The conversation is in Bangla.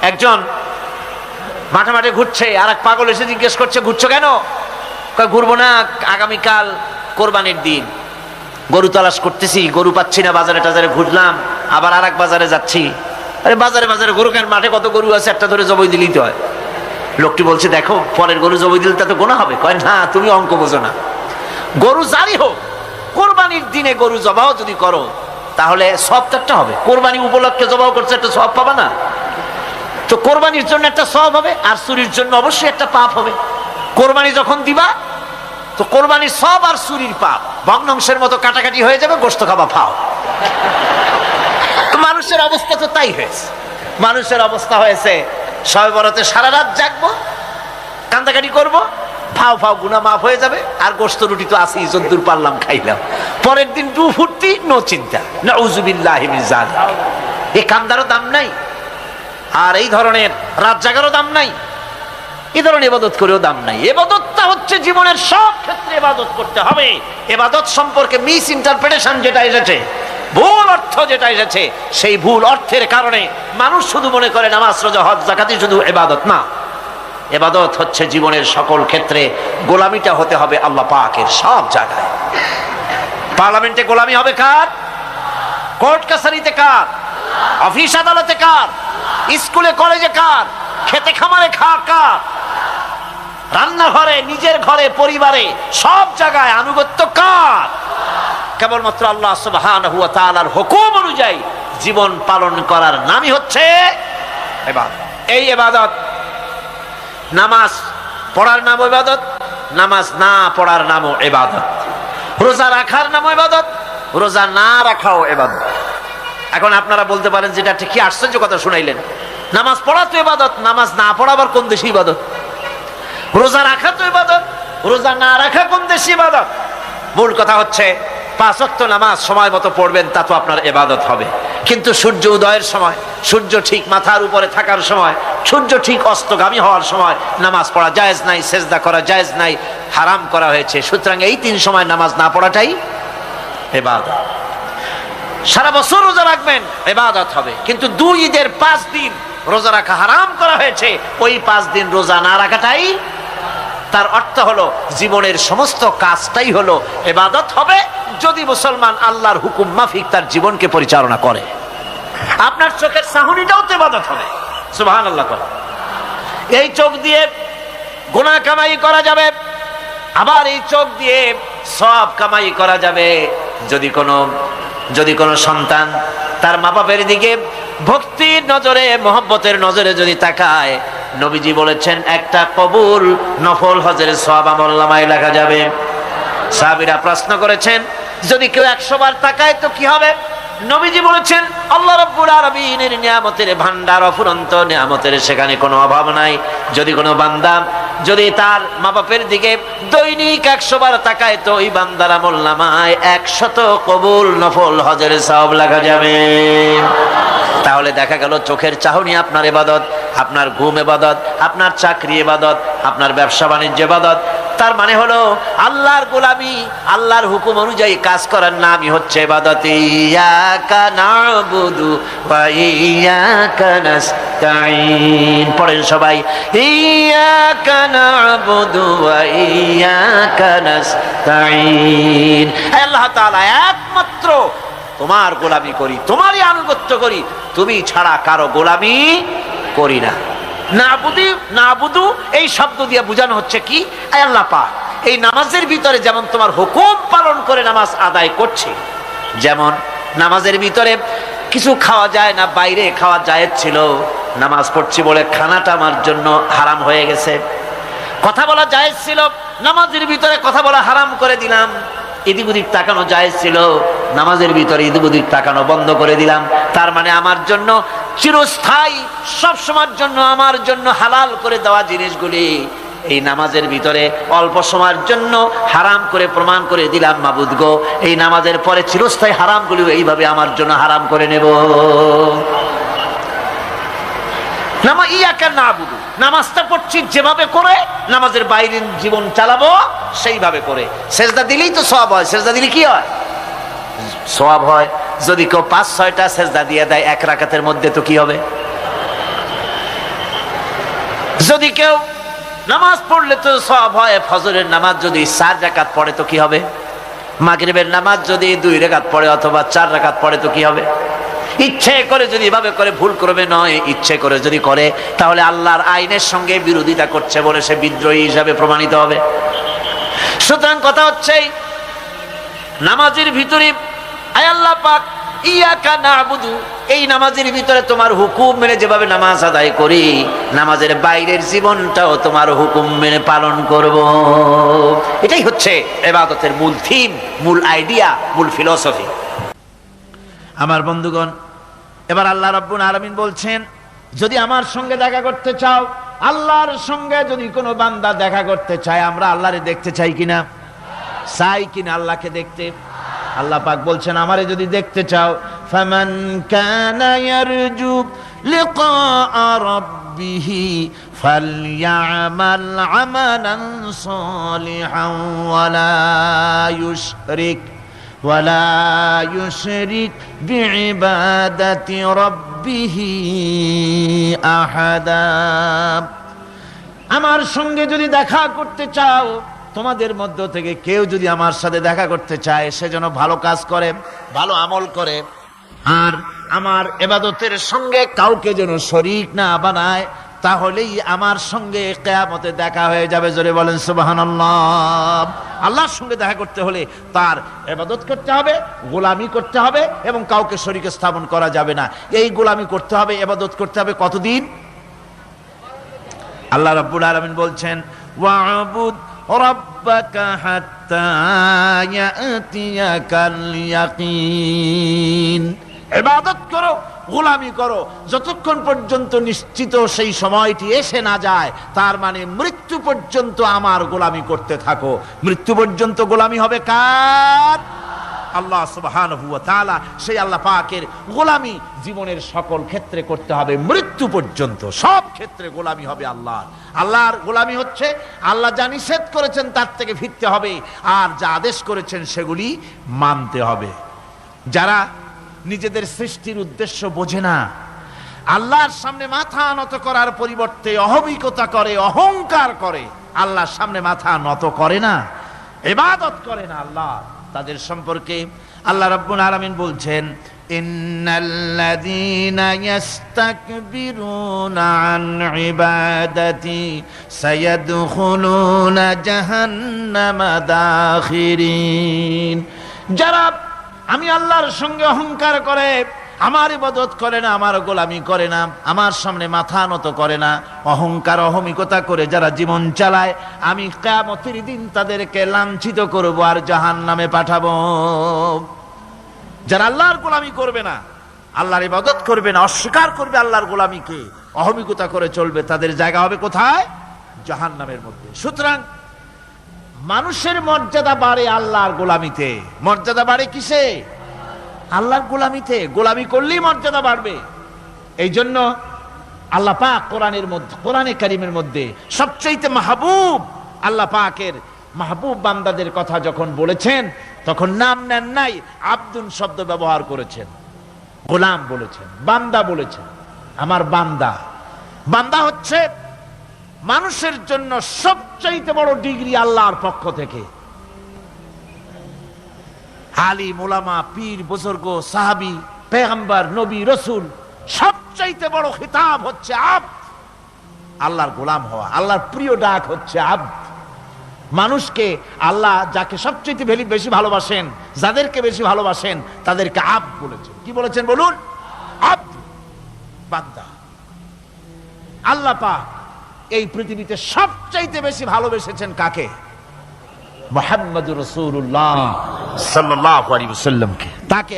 একজন মাঠে মাঠে ঘুরছে, আর এক পাগল এসে জিজ্ঞেস করছে, ঘুরছো কেন? ঘুরবো না, আগামীকাল কোরবানির দিন, গরু তালাশ করতেছি, গরু পাচ্ছি না, বাজারে টাজারে ঘুরলাম, আবার আর এক বাজারে যাচ্ছি। আরে বাজারে বাজারে গরু কেন? মাঠে কত গরু আছে, একটা ধরে জবাই দিলেই তো হয়। লোকটি বলছে, দেখো পরের গরু জবাই দিলে তা তো গোনা হবে। কয় না, তুমি অঙ্ক বোঝো না। গরু জারি হোক, কোরবানির দিনে গরু জবাহ যদি করো তাহলে সওয়াবটা একটা হবে। কোরবানি উপলক্ষে জবাহ করছে, একটা সওয়াব পাবা না? তো কোরবানির জন্য একটা সওয়াব হবে, আর চুরির জন্য অবশ্যই একটা পাপ হবে। কোরবানি যখন দিবা তো কোরবানির সওয়াব আর চুরির পাপ ভগ্নাংশের মতো কাটাকাটি হয়ে যাবে, গোশত খাবা ফাও। মানুষের অবস্থা তো তাই হয়েছে। মানুষের অবস্থা হয়েছে শবে বরাতে সারা রাত জাগবো, কান্দাকাটি করব, ফাও ফাও গুনাহ মাফ হয়ে যাবে, আর গোশত রুটি তো আছেই, যদ্দূর পারলাম খাইলাম। পরের দিন টু ফুর্তি, নো চিন্তা। নাউযুবিল্লাহি মিন যালিক। এই কান্দারও দাম নাই, আর এই ধরনের রাত জাগারও দাম নাই, এই ধরনের ইবাদত করেও দাম নাই। ইবাদতটা হচ্ছে জীবনের সব ক্ষেত্রে ইবাদত করতে হবে। ইবাদত সম্পর্কে মিস ইন্টারপ্রিটেশন যেটা এসেছে, ভুল অর্থ যেটা এসেছে, সেই ভুল অর্থের কারণে মানুষ শুধু মনে করে নামাজ রোজা হজ যাকাতই শুধু ইবাদত না। ইবাদত হচ্ছে জীবনের সকল ক্ষেত্রে গোলামিটা হতে হবে আল্লাহ পাকের সব জায়গায়। পার্লামেন্টে গোলামি হবে কার? কোর্ট কাছারিতে কার? অফিস আদালতে কার? স্কুলে কলেজে কার? খেতে খামারে কার? রান্নাঘরে, নিজের ঘরে, পরিবারে, সব জায়গায় আনুগত্য কার? কেবলমাত্র আল্লাহ সুবহানাহু ওয়া তাআলার হুকুম অনুযায়ী জীবন পালন করার নামই হচ্ছে ইবাদত। এই ইবাদত, নামাজ পড়ার নামও ইবাদত, নামাজ না পড়ার নামও ইবাদত। রোজা রাখার নামও ইবাদত, রোজা না রাখাও ইবাদত। এখন আপনারা বলতে পারেন, যেটা ঠিক কি আশ্চর্য কথা শুনাইলেন, নামাজ পড়া তো ইবাদত, নামাজ না পড়া আবার কোন দেশে ইবাদত? রোজা রাখা তো ইবাদত, রোজা না রাখা কোন দেশে ইবাদত? মূল কথা হচ্ছে 5 ওয়াক্ত নামাজ সময় মতো পড়বেন, তা তো আপনার ইবাদত হবে। কিন্তু সূর্য উদয়ের সময়, সূর্য ঠিক মাথার উপরে থাকার সময়, সূর্য ঠিক অস্তগামী হওয়ার সময় নামাজ পড়া জায়েজ নাই, সেজদা করা জায়েজ নাই, হারাম করা হয়েছে। সুতরাং এই 3 সময় নামাজ না পড়াটাই ইবাদত। সারা বছর রোজা রাখবেন, ইবাদত হবে। কিন্তু 2 ঈদের 5 দিন রোজা রাখা হারাম করা হয়েছে, ওই 5 দিন রোজা না রাখাটাই, তার অর্থ হলো জীবনের সমস্ত কাজটাই হলো ইবাদত হবে, যদি মুসলমান আল্লাহর হুকুম মাফিক তার জীবনকে পরিচালনা করে। আপনার চোখের চাহনিটাও তো ইবাদত হবে। সুবহানাল্লাহ। এই চোখ দিয়ে গুনাহ কামাই করা যাবে, আবার এই চোখ দিয়ে সওয়াব কামাই করা যাবে। যদি কোনো সন্তান তার মা বাপের দিকে ভক্তির নজরে, মহব্বতের নজরে যদি তাকায়, নবীজি বলেছেন একটা কবুল নফল হজের সওয়াব আমলনামায় লেখা যাবে। সাহাবীরা প্রশ্ন করেছেন, যদি কেউ 100 বার তাকায় তো কি হবে? নবীজি বলেছেন, আল্লাহ রাব্বুল আলামিনের নিয়ামতের ভান্ডার, অফুরন্ত নিয়ামতের সেখানে কোনো অভাব নাই। যদি কোনো বান্দা যদি তার মা বাপের দিকে দৈনিক 100 বার তাকায়, তো ওই বান্দার আমলনামায় 100 কবুল নফল হজের সওয়াব লেখা যাবে। তাহলে দেখা গেল চোখের চাহনি আপনার ইবাদত, আপনার ঘুম ইবাদত, আপনার চাকরি ইবাদত, আপনার ব্যবসা বাণিজ্য ইবাদত। তার মানে হলো আল্লাহর গোলামি, আল্লাহর হুকুম অনুযায়ী কাজ করার নামই হচ্ছে ইবাদত। ইয়াকা না'বুদু ওয়া ইয়াকা নাস্তাঈন। পড়েন সবাই, ইয়াকা না'বুদু ওয়া ইয়াকা নাস্তাঈন। আল্লাহ তাআলা একমাত্র তোমার গোলামি করি, তোমারই আনুগত্য করি, তুমি ছাড়া কারো গোলামি করি না। নাবুদু এই শব্দ দিয়ে বোঝানো হচ্ছে কি? আল্লাহ পাক এই নামাজের ভিতরে যেমন তোমার হুকুম পালন করে নামাজ আদায় করছে, যেমন নামাজের ভিতরে কিছু খাওয়া যায় না, বাইরে খাওয়া জায়েজ ছিল, নামাজ পড়ছি বলে খানাটা আমার জন্য হারাম হয়ে গেছে। কথা বলা জায়েজ ছিল, নামাজের ভিতরে কথা বলা হারাম করে দিলাম। এদিক ওদিক তাকানো জায়েজ ছিল, নামাজের ভিতরে এদিক ওদিক তাকানো বন্ধ করে দিলাম। তার মানে আমার জন্য চিরস্থায়ী, সব সময়ের জন্য আমার জন্য হালাল করে দেওয়া জিনিসগুলি এই নামাজের ভিতরে অল্প সময়ের জন্য হারাম করে প্রমাণ করে দিলাম। মাবুদ গো, এই নামাজের পরে চিরস্থায়ী হারামগুলি এইভাবে আমার জন্য হারাম করে নেব। ইয়াকা না'বুদু, নামাজটা পড়ছি যেভাবে করে, নামাজের বাইরের জীবন চালাবো সেইভাবে করে। সেজদা দিলেই তো সওয়াব হয়। সেজদা দিলে কি হয়? সওয়াব হয়। যদি কেউ 5-6টা সেজদা দিয়ে দেয় 1 রাকাতের মধ্যে, তো কি হবে? যদি কেউ নামাজ পড়লে তো সওয়াব হয়, ফজরের নামাজ যদি 4 রাকাত পড়ে তো কি হবে? মাগরিবের নামাজ যদি 2 রাকাত পড়ে অথবা 4 রাকাত পড়ে তো কি হবে? ইচ্ছে করে যদি এভাবে করে, ভুল করবে নয়, ইচ্ছে করে যদি করে তাহলে আল্লাহর আইনের সঙ্গে বিরোধিতা করছে বলে সে বিদ্রোহী হিসাবে প্রমাণিত হবে। সুতরাং কথা হচ্ছে নামাজের ভিতরে আয় আল্লাহ পাক ইয়াকা নাবুদু, এই নামাজের ভিতরে তোমার হুকুম মেনে যেভাবে নামাজ আদায় করি, নামাজের বাইরের জীবনটাও তোমার হুকুম মেনে পালন করব। এটাই হচ্ছে ইবাদতের মূল থিম, মূল আইডিয়া, মূল ফিলোসফি। আমার বন্ধুগণ, এবার আল্লাহ রাব্বুল আলামিন বলছেন, যদি আমার সঙ্গে দেখা করতে চাও, আল্লাহর সঙ্গে যদি কোনো বান্দা দেখা করতে চায়, আমরা আল্লাহরে দেখতে চাই কিনা? চাই কিনা আল্লাহকে দেখতে? আল্লাহ পাক বলছেন, আমারে যদি দেখতে চাও, ফামান কানা ইয়ারজু লিকা রাব্বিহি ফালইআমাল আমালান সালিহান ওয়ালা ইউশরিক বিইবাদাতি রাব্বিহি আহাদা। আমার সঙ্গে যদি দেখা করতে চাও, তোমাদের মধ্য থেকে কেউ যদি আমার সাথে দেখা করতে চায়, সে যেন ভালো কাজ করে, ভালো আমল করে, আর আমার ইবাদতের সঙ্গে কাউকে যেন শরীক না বানায়, তাহলেই আমার সঙ্গে কিয়ামতে দেখা হয়ে যাবে। জোরে বলেন সুবহানাল্লাহ। আল্লাহর সঙ্গে দেখা করতে হলে তার ইবাদত করতে হবে, গোলামি করতে হবে, এবং কাউকে শরীক স্থাপন করা যাবে না। এই গোলামি করতে হবে, ইবাদত করতে হবে কতদিন? আল্লাহ রাব্বুল আলামিন বলছেন, ওয়া'বুদ রাব্বাকা হাত্তা ইয়াতিয়াকাল ইয়াকিন। ইবাদত করো, গোলামি করো, যতক্ষণ পর্যন্ত নিশ্চিত সেই সময়টি এসে না যায়, তার মানে মৃত্যু পর্যন্ত আমার গোলামি করতে থাকো। মৃত্যু পর্যন্ত গোলামি হবে কার? আল্লাহ সুবহানাহু ওয়া তাআলা। সেই আল্লাহ পাকের গোলামি জীবনের সকল ক্ষেত্রে করতে হবে, মৃত্যু পর্যন্ত সব ক্ষেত্রে গোলামি হবে আল্লাহর। আল্লাহর গোলামি হচ্ছে আল্লাহ যা নিষেধ করেছেন তার থেকে ফিরতে হবে, আর যা আদেশ করেছেন সেগুলি মানতে হবে। যারা নিজেদের সৃষ্টির উদ্দেশ্য বোঝে না, আল্লাহর সামনে মাথা নত করার পরিবর্তে অহমিকতা করে, অহংকার করে, আল্লাহর সামনে মাথা নত করে না, ইবাদত করে না আল্লাহ, তাদের সম্পর্কে আল্লাহ রাব্বুল আলামিন বলছেন, ইন্নাল্লাযীনা ইস্তাকবিরুনা আন ইবাদাতি সায়াদখুলুনা জাহান্নামা দাখিরিন। যারা আমি আল্লাহর সঙ্গে অহংকার করে, আমার ইবাদত করে না, আমার গোলামি করে না, আমার সামনে মাথা নত করে না, অহংকার অহমিকতা করে যারা জীবন চালায়, আমি কিয়ামতের দিন তাদেরকে লাঞ্ছিত করব আর জাহান্নামে পাঠাবো। যারা আল্লাহর গোলামি করবে না, আল্লাহর ইবাদত করবে না, অস্বীকার করবে আল্লাহর গোলামিকে, অহমিকতা করে চলবে, তাদের জায়গা হবে কোথায়? জাহান্নামের মধ্যে। সুতরাং মানুষের মর্যাদা বাড়ে আল্লাহর গোলামিতে। মর্যাদা বাড়ে কিসে? আল্লাহর গোলামিতে। গোলামি করলেই মর্যাদা বাড়বে। এই জন্য আল্লাহ পাক কোরআনের মধ্যে, কোরআনে কারীমের মধ্যে সবচেয়ে মাহবুব, আল্লাহ পাকের মাহবুব বান্দাদের কথা যখন বলেছেন, তখন নাম নেন নাই, আব্দুন শব্দ ব্যবহার করেছেন, গোলাম বলেছেন, বান্দা বলেছেন। আমার বান্দা। বান্দা হচ্ছে মানুষের জন্য সবচাইতে বড় ডিগ্রি আল্লাহর পক্ষ থেকে। আলিম, উলামা, পীর, বুজুর্গ, সাহাবী, পেগম্বর, নবী, রসুল, সবচাইতে বড় খিতাব হচ্ছে আব্দ। আল্লাহর গোলাম হওয়া, আল্লাহর প্রিয় ডাক হচ্ছে আব্দ। মানুষকে আল্লাহ যাকে সবচাইতে বেশি ভালোবাসেন, যাদেরকে বেশি ভালোবাসেন, তাদেরকে আব্দ বলেছেন। কি বলেছেন বলুন? আব্দ, বান্দা। আল্লাহ পাক এই পৃথিবীতে সবচাইতে বেশি ভালোবেসেছেন কাকে? মুহাম্মদুর রাসূলুল্লাহ সাল্লাল্লাহু আলাইহি ওয়াসাল্লামকে। তাকে